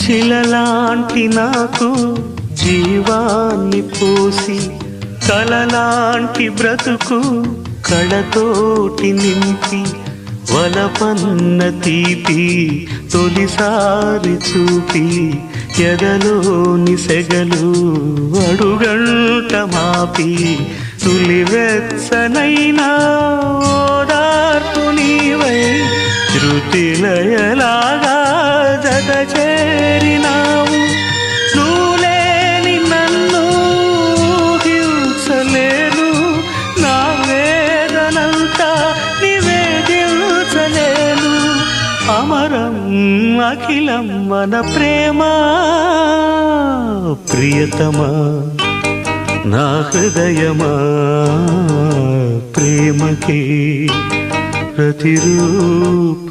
శిలలాంటి నాకు జీవాన్ని పోసి కలలాంటి బ్రతుకు కళతోటి నింపి వలపన్న తీపి తొలిసారి చూపి ఎదలోని సెగలు అడుగంట మాపి తులివెచ్చనైనా ఓదార్పు నీవై శృతిలయలాగా జత చేరినావు నువ్వులేని నన్ను హింసలేను నా వేదనంతా నివేదించలేను అమరం అఖిలం మన ప్రేమ ప్రియతమా నా హృదయమా ప్రేమకి ప్రతిరూప